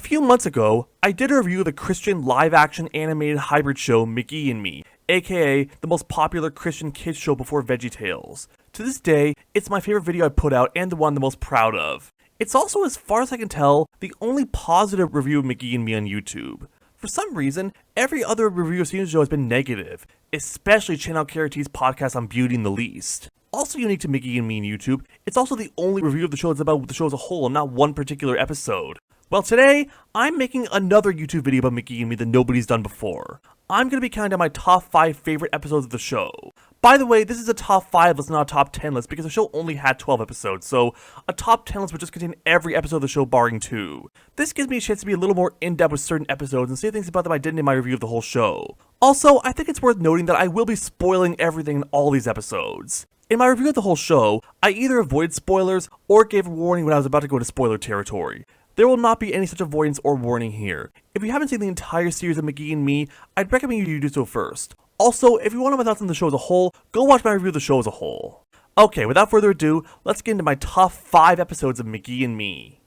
few months ago, I did a review of the Christian live-action animated hybrid show McGee and Me, aka the most popular Christian kids show before VeggieTales. To this day, it's my favorite video I put out and the one I'm the most proud of. It's also, as far as I can tell, the only positive review of McGee and Me on YouTube. For some reason, every other review I've seen of the show has been negative, especially Channel Karate's podcast on Beauty and the Least. Also unique to McGee and Me on YouTube, it's also the only review of the show that's about the show as a whole and not one particular episode. Well, today, I'm making another YouTube video about McGee and Me that nobody's done before. I'm going to be counting down my top 5 favorite episodes of the show. By the way, this is a top 5 list, not a top 10 list, because the show only had 12 episodes, so a top 10 list would just contain every episode of the show barring 2. This gives me a chance to be a little more in-depth with certain episodes and say things about them I didn't in my review of the whole show. Also, I think it's worth noting that I will be spoiling everything in all these episodes. In my review of the whole show, I either avoided spoilers or gave a warning when I was about to go into spoiler territory. There will not be any such avoidance or warning here. If you haven't seen the entire series of McGee and Me, I'd recommend you do so first. Also, if you want to know my thoughts on the show as a whole, go watch my review of the show as a whole. Okay, without further ado, let's get into my top 5 episodes of McGee and Me.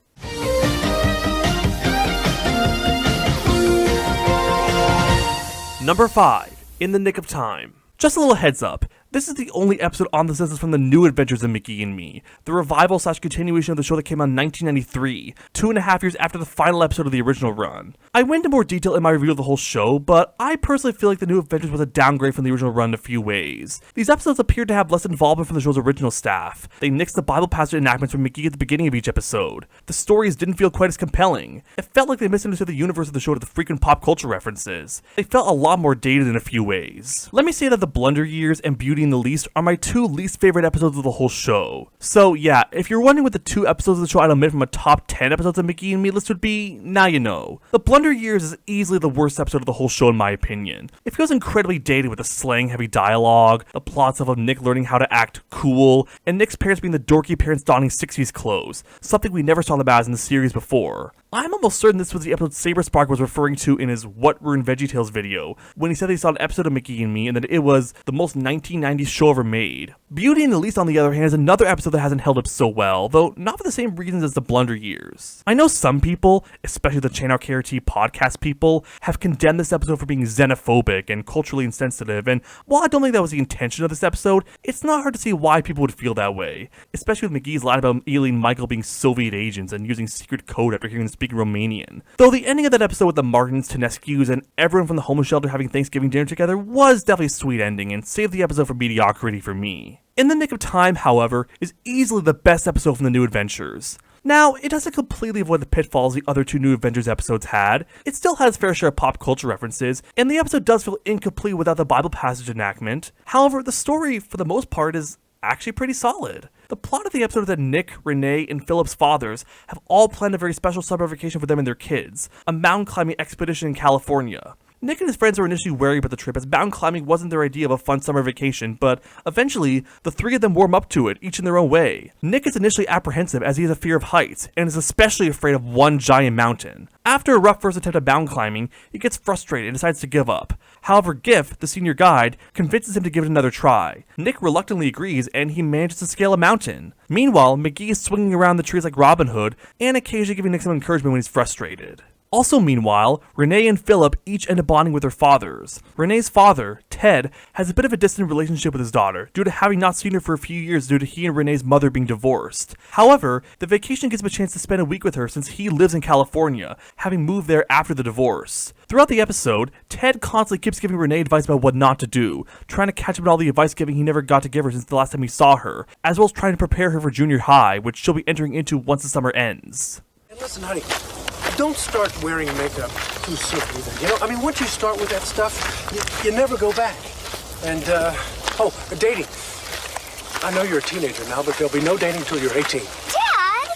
Number 5, In the Nick of Time. Just a little heads up, this is the only episode on this list that's from the New Adventures of McGee and Me, the revival/continuation of the show that came out in 1993, 2.5 years after the final episode of the original run. I went into more detail in my review of the whole show, but I personally feel like the New Adventures was a downgrade from the original run in a few ways. These episodes appeared to have less involvement from the show's original staff. They nixed the Bible passage enactments from McGee at the beginning of each episode. The stories didn't feel quite as compelling. It felt like they misunderstood the universe of the show to the frequent pop culture references. They felt a lot more dated in a few ways. Let me say that the Blunder Years and Beauty and the Least are my 2 least favorite episodes of the whole show. So yeah, if you're wondering what the 2 episodes of the show I'd omit from a top 10 episodes of McGee and Me list would be, now you know. The Blunder Years is easily the worst episode of the whole show in my opinion. It feels incredibly dated with the slang-heavy dialogue, the plot stuff of Nick learning how to act cool, and Nick's parents being the dorky parents donning 60s clothes, something we never saw them as in the series before. I'm almost certain this was the episode Saber Spark was referring to in his What Ruined VeggieTales video, when he said he saw an episode of McGee and Me and that it was the most 1990s show ever made. Beauty and the Least, on the other hand, is another episode that hasn't held up so well, though not for the same reasons as the Blunder Years. I know some people, especially the Channel Karate podcast people, have condemned this episode for being xenophobic and culturally insensitive, and while I don't think that was the intention of this episode, it's not hard to see why people would feel that way, especially with McGee's line about Ely and Michael being Soviet agents and using secret code after hearing them speak Romanian. Though the ending of that episode with the Martins, Tenescus, and everyone from the homeless shelter having Thanksgiving dinner together was definitely a sweet ending and saved the episode from mediocrity for me. In the Nick of Time, however, is easily the best episode from the New Adventures. Now, it doesn't completely avoid the pitfalls the other 2 New Adventures episodes had. It still has fair share of pop culture references, and the episode does feel incomplete without the Bible passage enactment. However, the story, for the most part, is actually pretty solid. The plot of the episode is that Nick, Renee, and Philip's fathers have all planned a very special summer vacation for them and their kids, a mountain climbing expedition in California. Nick and his friends were initially wary about the trip as mountain climbing wasn't their idea of a fun summer vacation, but eventually, the 3 of them warm up to it, each in their own way. Nick is initially apprehensive as he has a fear of heights, and is especially afraid of one giant mountain. After a rough first attempt at mountain climbing, he gets frustrated and decides to give up. However, Giff, the senior guide, convinces him to give it another try. Nick reluctantly agrees, and he manages to scale a mountain. Meanwhile, McGee is swinging around the trees like Robin Hood, and occasionally giving Nick some encouragement when he's frustrated. Also meanwhile, Renee and Philip each end up bonding with their fathers. Renee's father, Ted, has a bit of a distant relationship with his daughter, due to having not seen her for a few years due to he and Renee's mother being divorced. However, the vacation gives him a chance to spend a week with her since he lives in California, having moved there after the divorce. Throughout the episode, Ted constantly keeps giving Renee advice about what not to do, trying to catch up on all the advice giving he never got to give her since the last time he saw her, as well as trying to prepare her for junior high, which she'll be entering into once the summer ends. And listen, honey, don't start wearing makeup too soon either. You know, I mean, once you start with that stuff, you never go back. And, dating. I know you're a teenager now, but there'll be no dating until you're 18. Dad!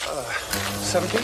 17?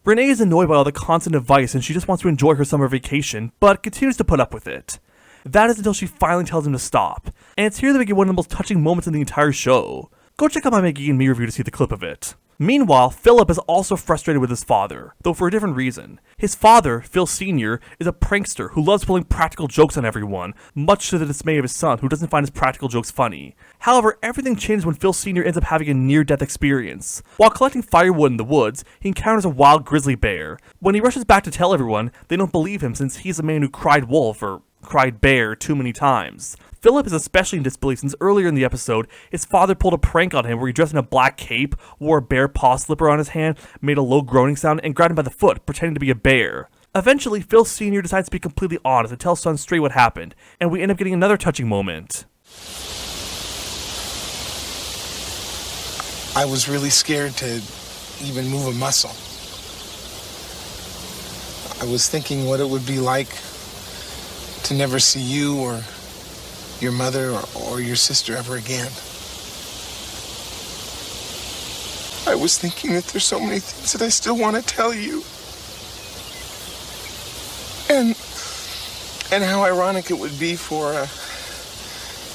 Renee is annoyed by all the constant advice and she just wants to enjoy her summer vacation, but continues to put up with it. That is until she finally tells him to stop. And it's here that we get one of the most touching moments in the entire show. Go check out my McGee and Me review to see the clip of it. Meanwhile, Philip is also frustrated with his father, though for a different reason. His father, Phil Sr., is a prankster who loves pulling practical jokes on everyone, much to the dismay of his son, who doesn't find his practical jokes funny. However, everything changes when Phil Sr. ends up having a near-death experience. While collecting firewood in the woods, he encounters a wild grizzly bear. When he rushes back to tell everyone, they don't believe him since he's a man who cried wolf or cried bear too many times. Philip is especially in disbelief since earlier in the episode, his father pulled a prank on him where he dressed in a black cape, wore a bear paw slipper on his hand, made a low groaning sound, and grabbed him by the foot, pretending to be a bear. Eventually, Phil Sr. decides to be completely honest and tell Son straight what happened, and we end up getting another touching moment. I was really scared to even move a muscle. I was thinking what it would be like to never see you or your mother or your sister ever again. I was thinking that there's so many things that I still want to tell you. And how ironic it would be for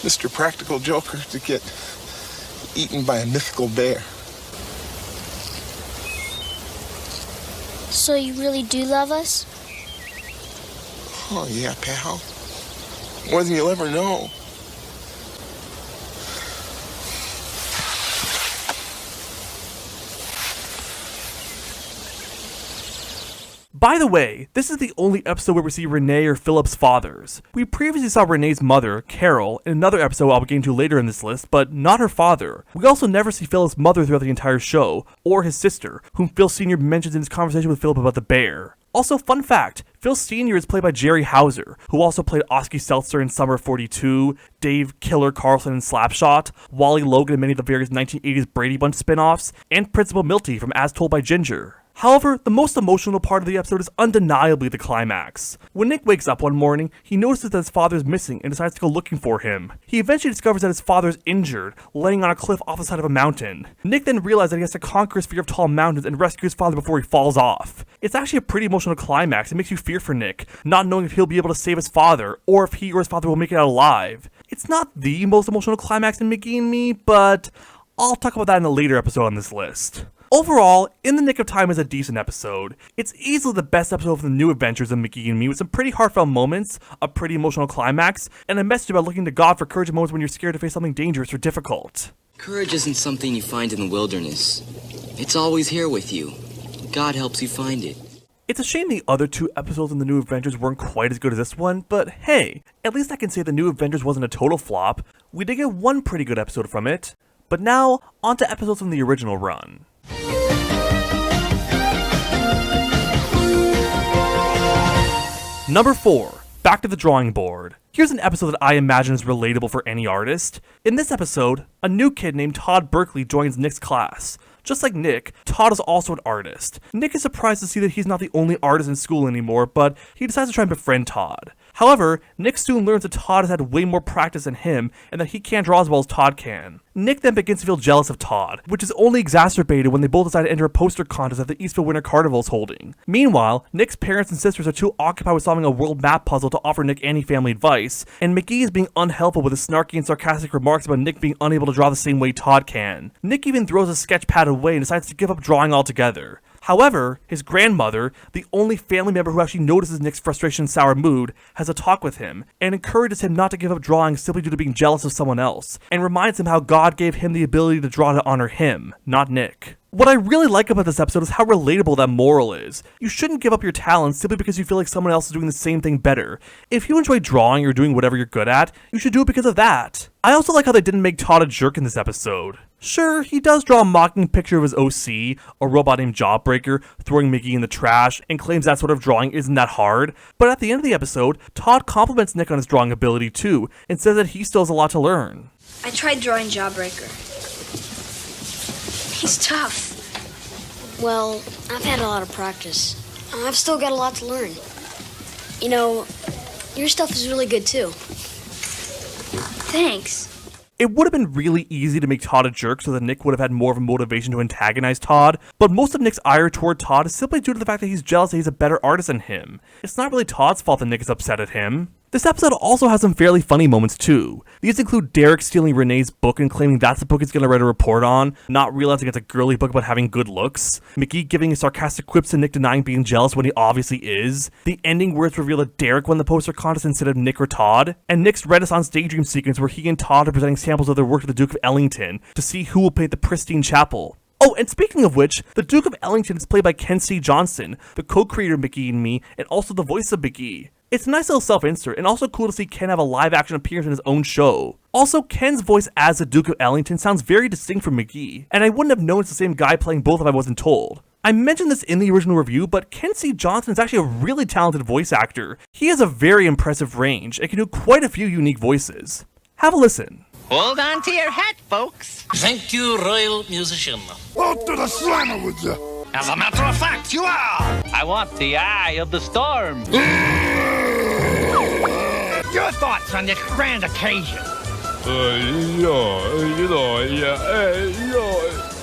Mr. Practical Joker to get eaten by a mythical bear. So you really do love us? Oh, yeah, pal. More than you'll ever know. By the way, this is the only episode where we see Renee or Philip's fathers. We previously saw Renee's mother, Carol, in another episode I'll be getting to later in this list, but not her father. We also never see Philip's mother throughout the entire show, or his sister, whom Phil Sr. mentions in his conversation with Philip about the bear. Also, fun fact, Phil Sr. is played by Jerry Hauser, who also played Oski Seltzer in Summer 42, Dave Killer Carlson in Slapshot, Wally Logan in many of the various 1980s Brady Bunch spin-offs, and Principal Milty from As Told by Ginger. However, the most emotional part of the episode is undeniably the climax. When Nick wakes up one morning, he notices that his father is missing and decides to go looking for him. He eventually discovers that his father is injured, laying on a cliff off the side of a mountain. Nick then realizes that he has to conquer his fear of tall mountains and rescue his father before he falls off. It's actually a pretty emotional climax. It makes you fear for Nick, not knowing if he'll be able to save his father, or if he or his father will make it out alive. It's not the most emotional climax in McGee and Me, but I'll talk about that in a later episode on this list. Overall, In the Nick of Time is a decent episode. It's easily the best episode of the new adventures of McGee and Me, with some pretty heartfelt moments, a pretty emotional climax, and a message about looking to God for courage in moments when you're scared to face something dangerous or difficult. Courage isn't something you find in the wilderness. It's always here with you. God helps you find it. It's a shame the other two episodes in the New Adventures weren't quite as good as this one, but hey, at least I can say the New Adventures wasn't a total flop. We did get one pretty good episode from it. But now, on to episodes from the original run. Number 4. Back to the drawing board. Here's an episode that I imagine is relatable for any artist. In this episode, a new kid named Todd Berkeley joins Nick's class. Just like Nick, Todd is also an artist. Nick is surprised to see that he's not the only artist in school anymore, but he decides to try and befriend Todd. However, Nick soon learns that Todd has had way more practice than him, and that he can't draw as well as Todd can. Nick then begins to feel jealous of Todd, which is only exacerbated when they both decide to enter a poster contest that the Eastville Winter Carnival is holding. Meanwhile, Nick's parents and sisters are too occupied with solving a world map puzzle to offer Nick any family advice, and McGee is being unhelpful with his snarky and sarcastic remarks about Nick being unable to draw the same way Todd can. Nick even throws his sketch pad away and decides to give up drawing altogether. However, his grandmother, the only family member who actually notices Nick's frustration and sour mood, has a talk with him, and encourages him not to give up drawing simply due to being jealous of someone else, and reminds him how God gave him the ability to draw to honor him, not Nick. What I really like about this episode is how relatable that moral is. You shouldn't give up your talents simply because you feel like someone else is doing the same thing better. If you enjoy drawing or doing whatever you're good at, you should do it because of that. I also like how they didn't make Todd a jerk in this episode. Sure, he does draw a mocking picture of his OC, a robot named Jawbreaker, throwing McGee in the trash, and claims that sort of drawing isn't that hard. But at the end of the episode, Todd compliments Nick on his drawing ability too, and says that he still has a lot to learn. I tried drawing Jawbreaker. He's tough. Well, I've had a lot of practice. I've still got a lot to learn. You know, your stuff is really good too. Thanks. It would have been really easy to make Todd a jerk so that Nick would have had more of a motivation to antagonize Todd, but most of Nick's ire toward Todd is simply due to the fact that he's jealous that he's a better artist than him. It's not really Todd's fault that Nick is upset at him. This episode also has some fairly funny moments too. These include Derek stealing Renee's book and claiming that's the book he's going to write a report on, not realizing it's a girly book about having good looks, McGee giving sarcastic quips and Nick denying being jealous when he obviously is, the ending where it's revealed that Derek won the poster contest instead of Nick or Todd, and Nick's Renaissance daydream sequence where he and Todd are presenting samples of their work to the Duke of Ellington to see who will paint the pristine chapel. Oh, and speaking of which, the Duke of Ellington is played by Ken C. Johnson, the co-creator of McGee and Me, and also the voice of McGee. It's a nice little self-insert, and also cool to see Ken have a live-action appearance in his own show. Also, Ken's voice as the Duke of Ellington sounds very distinct from McGee, and I wouldn't have known it's the same guy playing both if I wasn't told. I mentioned this in the original review, but Ken C. Johnson is actually a really talented voice actor. He has a very impressive range, and can do quite a few unique voices. Have a listen. Hold on to your hat, folks. Thank you, royal musician. Out to the slammer with you! As a matter of fact, you are. I want the eye of the storm. Your thoughts on this grand occasion.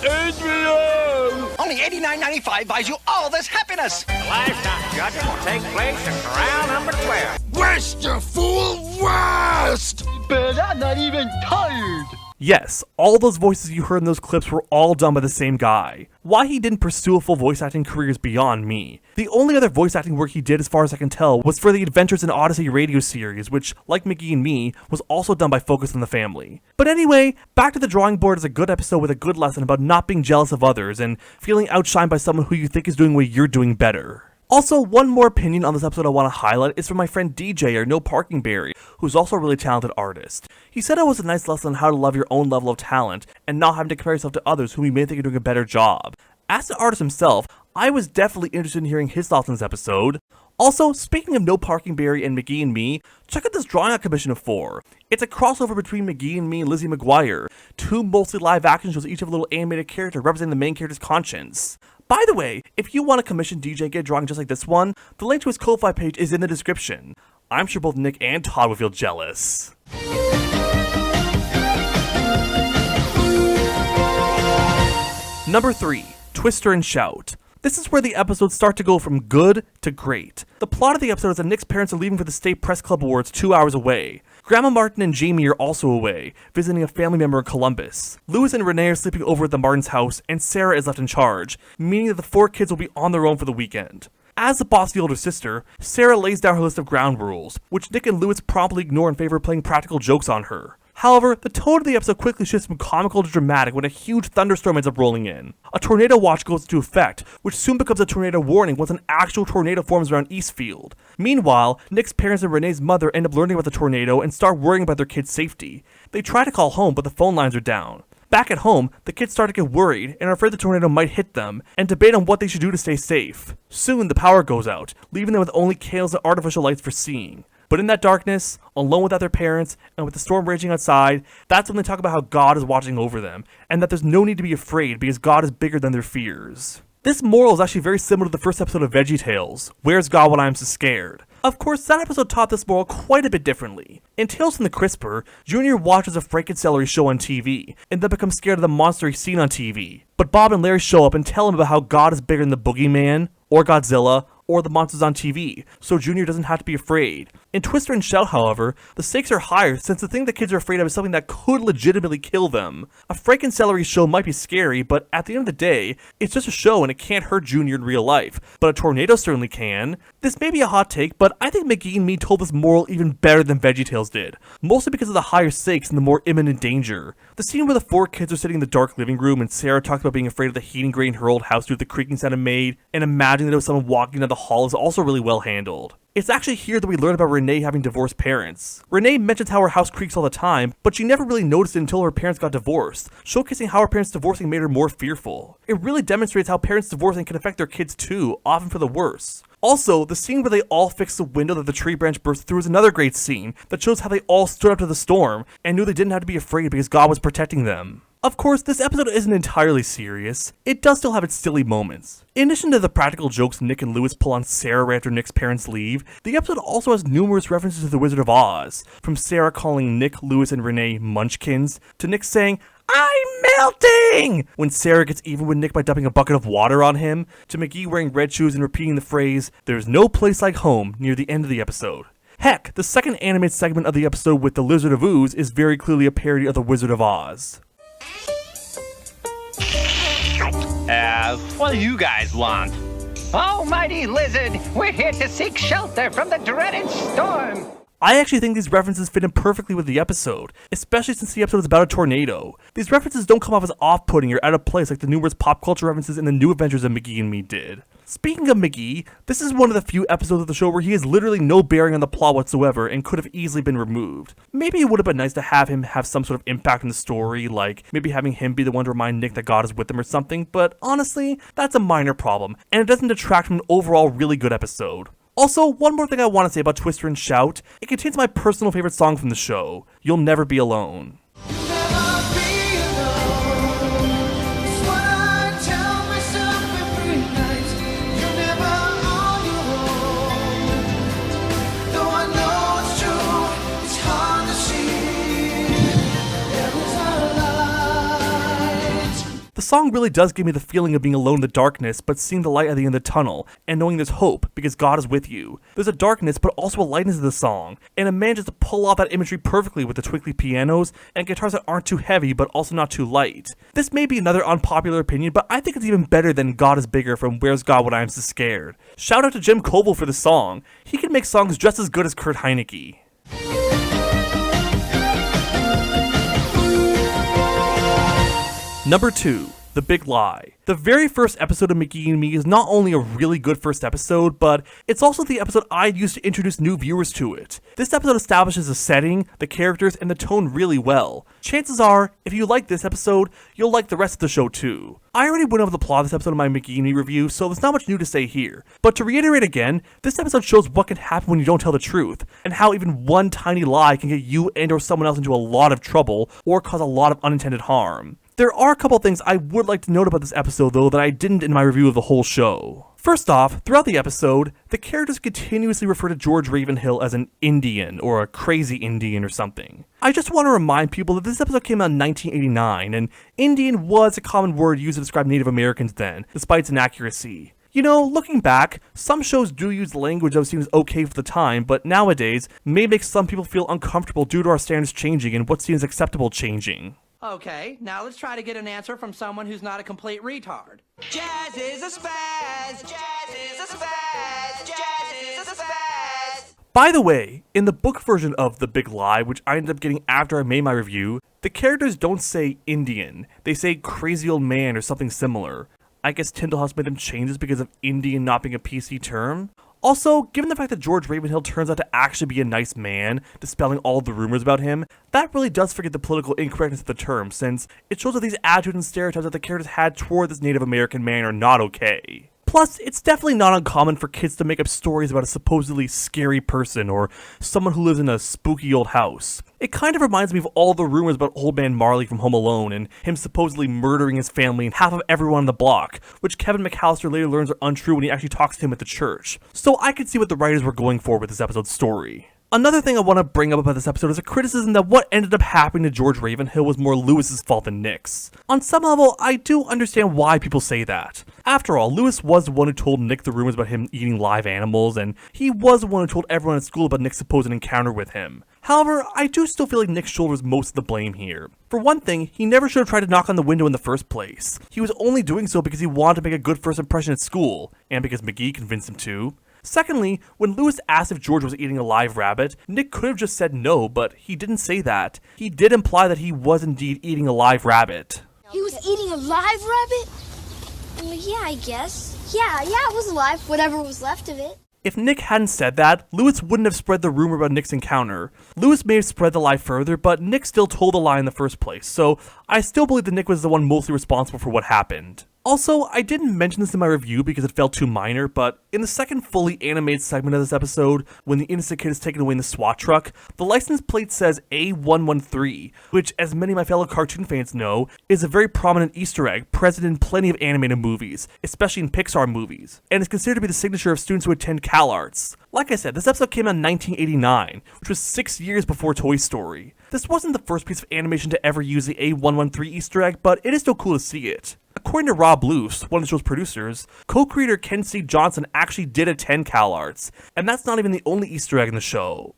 Adrian! Only $89.95 buys you all this happiness. The livestock judging will take place in corral number 12. West, you fool! West! But I'm not even tired. Yes, all those voices you heard in those clips were all done by the same guy. Why he didn't pursue a full voice acting career is beyond me. The only other voice acting work he did, as far as I can tell, was for the Adventures in Odyssey radio series, which, like McGee and Me, was also done by Focus on the Family. But anyway, Back to the Drawing Board is a good episode with a good lesson about not being jealous of others and feeling outshined by someone who you think is doing what you're doing better. Also, one more opinion on this episode I want to highlight is from my friend DJ, or No Parking Barry, who's also a really talented artist. He said it was a nice lesson on how to love your own level of talent, and not having to compare yourself to others whom you may think are doing a better job. As an artist himself, I was definitely interested in hearing his thoughts on this episode. Also, speaking of No Parking Barry and McGee and Me, check out this drawing I commissioned for. It's a crossover between McGee and Me and Lizzie McGuire, two mostly live action shows, each of a little animated character representing the main character's conscience. By the way, if you want to commission DJ and get a drawing just like this one, the link to his Ko-Fi page is in the description. I'm sure both Nick and Todd would feel jealous. Number 3, Twister and Shout. This is where the episodes start to go from good to great. The plot of the episode is that Nick's parents are leaving for the State Press Club Awards 2 hours away. Grandma Martin and Jamie are also away, visiting a family member in Columbus. Louis and Renee are sleeping over at the Martins' house, and Sarah is left in charge, meaning that the 4 kids will be on their own for the weekend. As the bossy older sister, Sarah lays down her list of ground rules, which Nick and Louis promptly ignore in favor of playing practical jokes on her. However, the tone of the episode quickly shifts from comical to dramatic when a huge thunderstorm ends up rolling in. A tornado watch goes into effect, which soon becomes a tornado warning once an actual tornado forms around Eastfield. Meanwhile, Nick's parents and Renee's mother end up learning about the tornado and start worrying about their kids' safety. They try to call home, but the phone lines are down. Back at home, the kids start to get worried and are afraid the tornado might hit them, and debate on what they should do to stay safe. Soon, the power goes out, leaving them with only candles and artificial lights for seeing. But in that darkness, alone without their parents, and with the storm raging outside, that's when they talk about how God is watching over them, and that there's no need to be afraid because God is bigger than their fears. This moral is actually very similar to the first episode of VeggieTales, Where's God When I'm So Scared? Of course, that episode taught this moral quite a bit differently. In Tales from the Crisper, Junior watches a Frankencelery show on TV, and then becomes scared of the monster he's seen on TV. But Bob and Larry show up and tell him about how God is bigger than the Boogeyman, or Godzilla, or the monsters on TV, so Junior doesn't have to be afraid. In Twister and Shout, however, the stakes are higher since the thing the kids are afraid of is something that could legitimately kill them. A Frankencelery show might be scary, but at the end of the day, it's just a show and it can't hurt Junior in real life. But a tornado certainly can. This may be a hot take, but I think McGee and Me told this moral even better than VeggieTales did, mostly because of the higher stakes and the more imminent danger. The scene where the 4 kids are sitting in the dark living room and Sarah talks about being afraid of the heating grate in her old house due to the creaking sound it made, and imagining that it was someone walking down the hall is also really well handled. It's actually here that we learn about Renee having divorced parents. Renee mentions how her house creaks all the time, but she never really noticed it until her parents got divorced, showcasing how her parents divorcing made her more fearful. It really demonstrates how parents divorcing can affect their kids too, often for the worse. Also, the scene where they all fix the window that the tree branch burst through is another great scene that shows how they all stood up to the storm and knew they didn't have to be afraid because God was protecting them. Of course, this episode isn't entirely serious. It does still have its silly moments. In addition to the practical jokes Nick and Louis pull on Sarah right after Nick's parents leave, the episode also has numerous references to The Wizard of Oz, from Sarah calling Nick, Louis, and Renee munchkins, to Nick saying, "I'm melting!" when Sarah gets even with Nick by dumping a bucket of water on him, to McGee wearing red shoes and repeating the phrase, "There's no place like home," near the end of the episode. Heck, the second animated segment of the episode with the Lizard of Ooze is very clearly a parody of the Wizard of Oz. What do you guys want? Almighty Lizard, we're here to seek shelter from the dreaded storm. I actually think these references fit in perfectly with the episode, especially since the episode is about a tornado. These references don't come off as off-putting or out of place like the numerous pop culture references in the New Adventures of McGee and Me did. Speaking of McGee, this is one of the few episodes of the show where he has literally no bearing on the plot whatsoever and could have easily been removed. Maybe it would have been nice to have him have some sort of impact on the story, like maybe having him be the one to remind Nick that God is with him or something, but honestly, that's a minor problem, and it doesn't detract from an overall really good episode. Also, one more thing I want to say about Twister and Shout, it contains my personal favorite song from the show, You'll Never Be Alone. The song really does give me the feeling of being alone in the darkness, but seeing the light at the end of the tunnel, and knowing there's hope, because God is with you. There's a darkness, but also a lightness to the song, and it manages to pull off that imagery perfectly with the twinkly pianos, and guitars that aren't too heavy, but also not too light. This may be another unpopular opinion, but I think it's even better than God is Bigger from Where's God When I'm So Scared. Shout out to Jim Coble for the song. He can make songs just as good as Kurt Heineke. Number 2. The Big Lie. The very first episode of McGee and Me is not only a really good first episode, but it's also the episode I used to introduce new viewers to it. This episode establishes the setting, the characters, and the tone really well. Chances are, if you like this episode, you'll like the rest of the show too. I already went over the plot of this episode in my McGee and Me review, so there's not much new to say here. But to reiterate again, this episode shows what can happen when you don't tell the truth, and how even one tiny lie can get you and or someone else into a lot of trouble, or cause a lot of unintended harm. There are a couple things I would like to note about this episode though that I didn't in my review of the whole show. First off, throughout the episode, the characters continuously refer to George Ravenhill as an Indian, or a crazy Indian or something. I just want to remind people that this episode came out in 1989, and Indian was a common word used to describe Native Americans then, despite its inaccuracy. You know, looking back, some shows do use language that seems okay for the time, but nowadays may make some people feel uncomfortable due to our standards changing and what seems acceptable changing. Okay, now let's try to get an answer from someone who's not a complete retard. Jazz is a spaz! Jazz is a spaz! Jazz is a spaz! By the way, in the book version of The Big Lie, which I ended up getting after I made my review, the characters don't say Indian. They say crazy old man or something similar. I guess Tyndall House made them change this because of Indian not being a PC term. Also, given the fact that George Ravenhill turns out to actually be a nice man, dispelling all the rumors about him, that really does forget the political incorrectness of the term, since it shows that these attitudes and stereotypes that the characters had toward this Native American man are not okay. Plus, it's definitely not uncommon for kids to make up stories about a supposedly scary person or someone who lives in a spooky old house. It kind of reminds me of all the rumors about Old Man Marley from Home Alone and him supposedly murdering his family and half of everyone on the block, which Kevin McAllister later learns are untrue when he actually talks to him at the church. So I could see what the writers were going for with this episode's story. Another thing I want to bring up about this episode is a criticism that what ended up happening to George Ravenhill was more Lewis's fault than Nick's. On some level, I do understand why people say that. After all, Lewis was the one who told Nick the rumors about him eating live animals, and he was the one who told everyone at school about Nick's supposed encounter with him. However, I do still feel like Nick shoulders most of the blame here. For one thing, he never should have tried to knock on the window in the first place. He was only doing so because he wanted to make a good first impression at school, and because McGee convinced him to. Secondly, when Lewis asked if George was eating a live rabbit, Nick could have just said no, but he didn't say that. He did imply that he was indeed eating a live rabbit. He was eating a live rabbit? Yeah, I guess. Yeah, it was alive, whatever was left of it. If Nick hadn't said that, Lewis wouldn't have spread the rumor about Nick's encounter. Lewis may have spread the lie further, but Nick still told the lie in the first place, so I still believe that Nick was the one mostly responsible for what happened. Also, I didn't mention this in my review because it felt too minor, but in the second fully animated segment of this episode, when the innocent kid is taken away in the SWAT truck, the license plate says A113, which, as many of my fellow cartoon fans know, is a very prominent Easter egg present in plenty of animated movies, especially in Pixar movies, and is considered to be the signature of students who attend CalArts. Like I said, this episode came out in 1989, which was 6 years before Toy Story. This wasn't the first piece of animation to ever use the A113 Easter egg, but it is still cool to see it. According to Rob Luce, one of the show's producers, co-creator Ken C. Johnson actually did attend CalArts, and that's not even the only Easter egg in the show.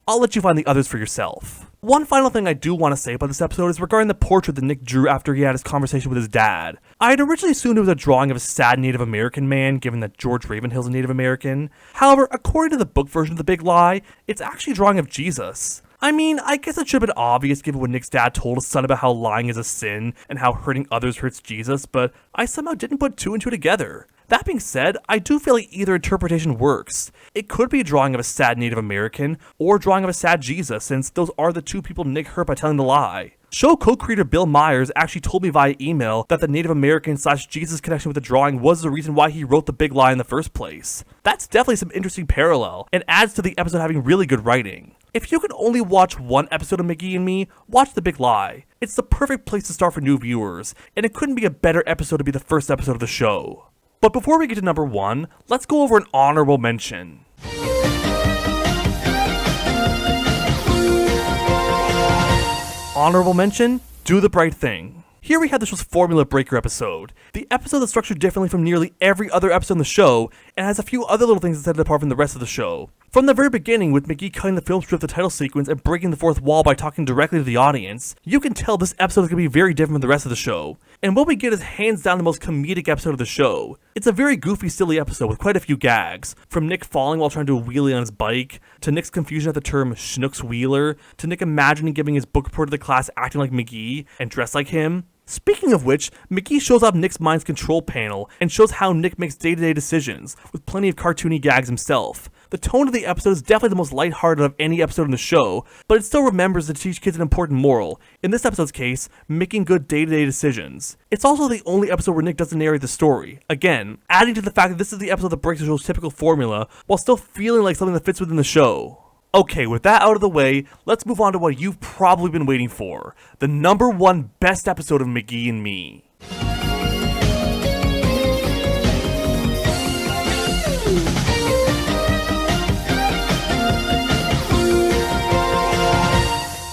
I'll let you find the others for yourself. One final thing I do want to say about this episode is regarding the portrait that Nick drew after he had his conversation with his dad. I had originally assumed it was a drawing of a sad Native American man, given that George Ravenhill's a Native American. However, according to the book version of The Big Lie, it's actually a drawing of Jesus. I mean, I guess it should have been obvious given what Nick's dad told his son about how lying is a sin and how hurting others hurts Jesus, but I somehow didn't put two and two together. That being said, I do feel like either interpretation works. It could be a drawing of a sad Native American, or a drawing of a sad Jesus, since those are the two people Nick hurt by telling the lie. Show co-creator Bill Myers actually told me via email that the Native American / Jesus connection with the drawing was the reason why he wrote The Big Lie in the first place. That's definitely some interesting parallel, and adds to the episode having really good writing. If you can only watch one episode of McGee and Me, watch The Big Lie. It's the perfect place to start for new viewers, and it couldn't be a better episode to be the first episode of the show. But before we get to number 1, let's go over an honorable mention. Honorable mention, Do the Bright Thing. Here we have the show's formula breaker episode. The episode is structured differently from nearly every other episode in the show, and has a few other little things that set it apart from the rest of the show. From the very beginning, with McGee cutting the film strip of the title sequence and breaking the fourth wall by talking directly to the audience, you can tell this episode is going to be very different from the rest of the show. And what we get is hands down the most comedic episode of the show. It's a very goofy, silly episode with quite a few gags, from Nick falling while trying to do a wheelie on his bike, to Nick's confusion at the term Schnook's Wheeler, to Nick imagining giving his book report to the class acting like McGee and dressed like him. Speaking of which, McGee shows off Nick's mind's control panel and shows how Nick makes day-to-day decisions, with plenty of cartoony gags himself. The tone of the episode is definitely the most lighthearted of any episode in the show, but it still remembers to teach kids an important moral, in this episode's case, making good day-to-day decisions. It's also the only episode where Nick doesn't narrate the story, again, adding to the fact that this is the episode that breaks the show's typical formula, while still feeling like something that fits within the show. Okay, with that out of the way, let's move on to what you've probably been waiting for, the number 1 best episode of McGee and Me.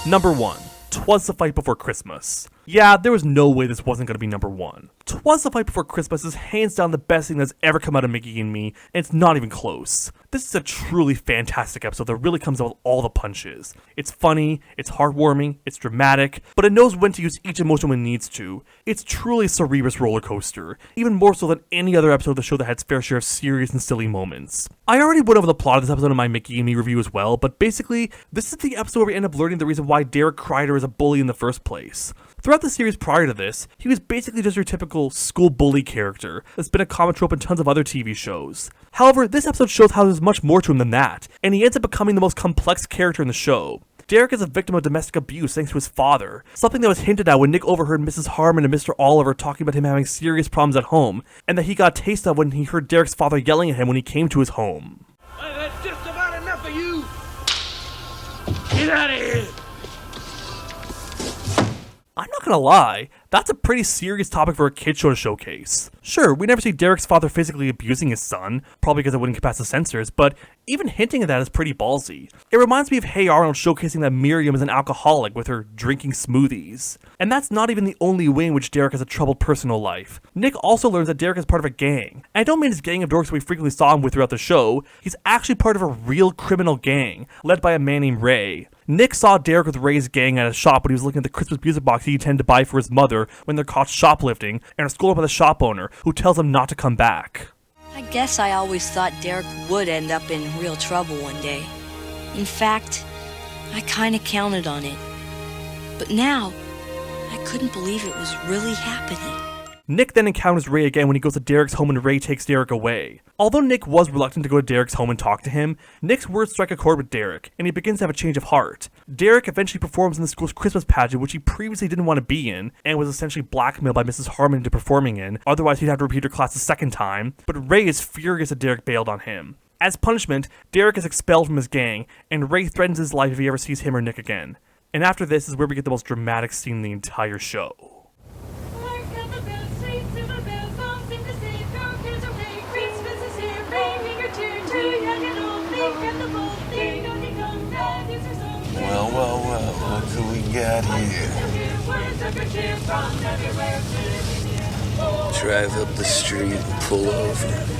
Number 1, 'Twas the Fight Before Christmas. Yeah, there was no way this wasn't going to be number 1. 'Twas the Fight Before Christmas is hands down the best thing that's ever come out of McGee and Me, and it's not even close. This is a truly fantastic episode that really comes out with all the punches. It's funny, it's heartwarming, it's dramatic, but it knows when to use each emotion when it needs to. It's truly a cerebrous roller coaster, even more so than any other episode of the show that had its fair share of serious and silly moments. I already went over the plot of this episode in my McGee and Me review as well, but basically, this is the episode where we end up learning the reason why Derek Kreider is a bully in the first place. Throughout the series prior to this, he was basically just your typical school bully character that's been a common trope in tons of other TV shows. However, this episode shows how there's much more to him than that, and he ends up becoming the most complex character in the show. Derek is a victim of domestic abuse thanks to his father, something that was hinted at when Nick overheard Mrs. Harmon and Mr. Oliver talking about him having serious problems at home, and that he got a taste of when he heard Derek's father yelling at him when he came to his home. Well, that's just about enough of you. Get out of here. I'm not gonna lie, that's a pretty serious topic for a kid show to showcase. Sure, we never see Derek's father physically abusing his son, probably because it wouldn't get past the censors, but even hinting at that is pretty ballsy. It reminds me of Hey Arnold showcasing that Miriam is an alcoholic with her drinking smoothies. And that's not even the only way in which Derek has a troubled personal life. Nick also learns that Derek is part of a gang. And I don't mean his gang of dorks that we frequently saw him with throughout the show, he's actually part of a real criminal gang, led by a man named Ray. Nick saw Derek with Ray's gang at a shop when he was looking at the Christmas music box he intended to buy for his mother when they're caught shoplifting and are schooled up by the shop owner, who tells him not to come back. I guess I always thought Derek would end up in real trouble one day. In fact, I kinda counted on it. But now, I couldn't believe it was really happening. Nick then encounters Ray again when he goes to Derek's home and Ray takes Derek away. Although Nick was reluctant to go to Derek's home and talk to him, Nick's words strike a chord with Derek, and he begins to have a change of heart. Derek eventually performs in the school's Christmas pageant, which he previously didn't want to be in, and was essentially blackmailed by Mrs. Harmon into performing in, otherwise he'd have to repeat her class a second time, but Ray is furious that Derek bailed on him. As punishment, Derek is expelled from his gang, and Ray threatens his life if he ever sees him or Nick again. And after this is where we get the most dramatic scene in the entire show. Well, look who we got here. drive up the street and pull over.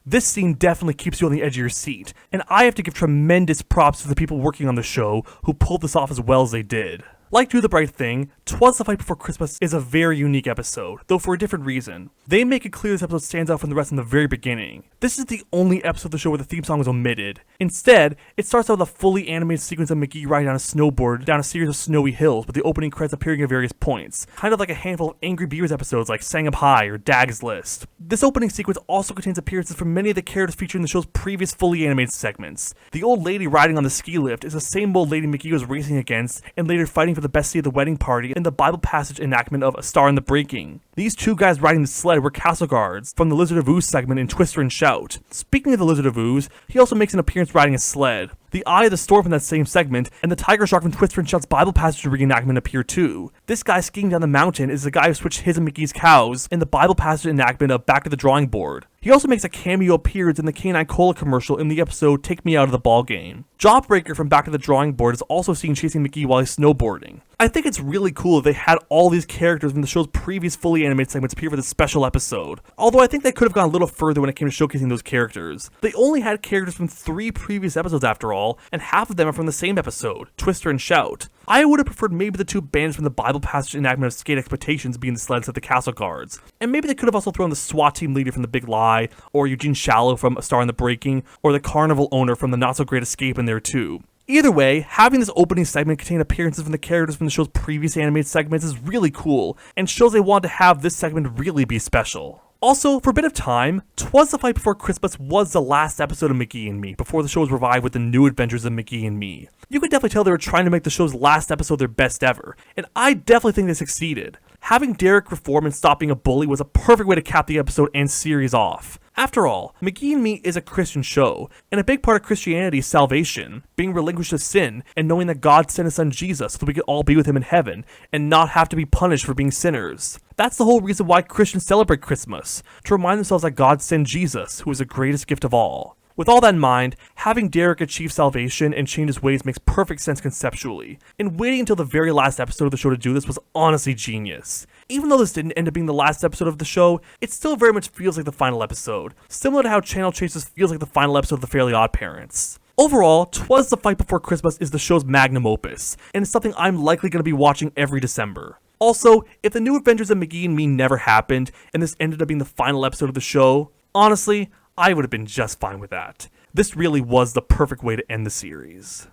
This scene definitely keeps you on the edge of your seat, and I have to give tremendous props to the people working on the show who pulled this off as well as they did. Like Do the Bright Thing, 'Twas the Fight Before Christmas is a very unique episode, though for a different reason. They make it clear this episode stands out from the rest in the very beginning. This is the only episode of the show where the theme song was omitted. Instead, it starts out with a fully animated sequence of McGee riding on a snowboard down a series of snowy hills, with the opening credits appearing at various points, kind of like a handful of Angry Beavers episodes like Sang Up High or Dag's List. This opening sequence also contains appearances from many of the characters featured in the show's previous fully animated segments. The old lady riding on the ski lift is the same old lady McGee was racing against and later fighting for the best seat at the wedding party in the Bible passage enactment of A Star in the Breaking. These two guys riding the sled were castle guards from the Lizard of Ooze segment in Twister and Shout. Speaking of the Lizard of Ooze, he also makes an appearance riding a sled. The Eye of the Storm from that same segment and the Tiger Shark from Twister and Shout's Bible passage reenactment appear too. This guy skiing down the mountain is the guy who switched his and McGee's cows in the Bible passage enactment of Back to the Drawing Board. He also makes a cameo appearance in the Canine Cola commercial in the episode Take Me Out of the Ball Game. Jawbreaker from Back to the Drawing Board is also seen chasing McGee while he's snowboarding. I think it's really cool that they had all these characters from the show's previous fully animated segments appear for this special episode. Although I think they could have gone a little further when it came to showcasing those characters. They only had characters from 3 previous episodes after all, and half of them are from the same episode, Twister and Shout. I would have preferred maybe the 2 bands from the Bible passage enactment of Skate Expectations being the sleds at the castle guards. And maybe they could have also thrown the SWAT team leader from The Big Lie, or Eugene Shallow from A Star in the Breaking, or the carnival owner from The Not So Great Escape in there too. Either way, having this opening segment contain appearances from the characters from the show's previous animated segments is really cool, and shows they wanted to have this segment really be special. Also, for a bit of time, 'Twas the Fight Before Christmas was the last episode of McGee and Me before the show was revived with the New Adventures of McGee and Me. You could definitely tell they were trying to make the show's last episode their best ever, and I definitely think they succeeded. Having Derek reform and stop being a bully was a perfect way to cap the episode and series off. After all, McGee and Me is a Christian show, and a big part of Christianity is salvation, being relinquished to sin, and knowing that God sent his son Jesus so that we could all be with him in heaven, and not have to be punished for being sinners. That's the whole reason why Christians celebrate Christmas, to remind themselves that God sent Jesus, who is the greatest gift of all. With all that in mind, having Derek achieve salvation and change his ways makes perfect sense conceptually, and waiting until the very last episode of the show to do this was honestly genius. Even though this didn't end up being the last episode of the show, it still very much feels like the final episode, similar to how Channel Chasers feels like the final episode of The Fairly Odd Parents. Overall, 'Twas the Fight Before Christmas is the show's magnum opus, and it's something I'm likely going to be watching every December. Also, if the New Adventures of McGee and Me never happened, and this ended up being the final episode of the show, honestly, I would have been just fine with that. This really was the perfect way to end the series.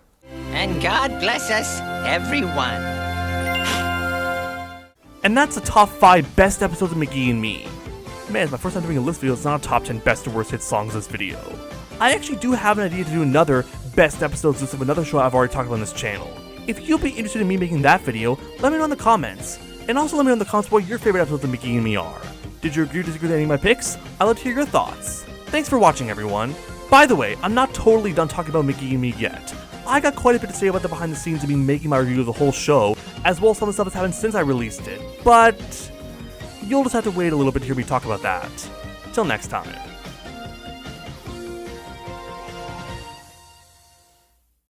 And God bless us, everyone. And that's the top 5 best episodes of McGee and Me. Man, it's my first time doing a list video. It's not a top 10 best or worst hit songs this video. I actually do have an idea to do another best episodes list of another show I've already talked about on this channel. If you'll be interested in me making that video, let me know in the comments. And also let me know in the comments what your favorite episodes of McGee and Me are. Did you agree or disagree with any of my picks? I'd love to hear your thoughts. Thanks for watching, everyone. By the way, I'm not totally done talking about McGee and Me yet. I got quite a bit to say about the behind the scenes of me making my review of the whole show, as well as some of the stuff that's happened since I released it. But you'll just have to wait a little bit to hear me talk about that. Till next time.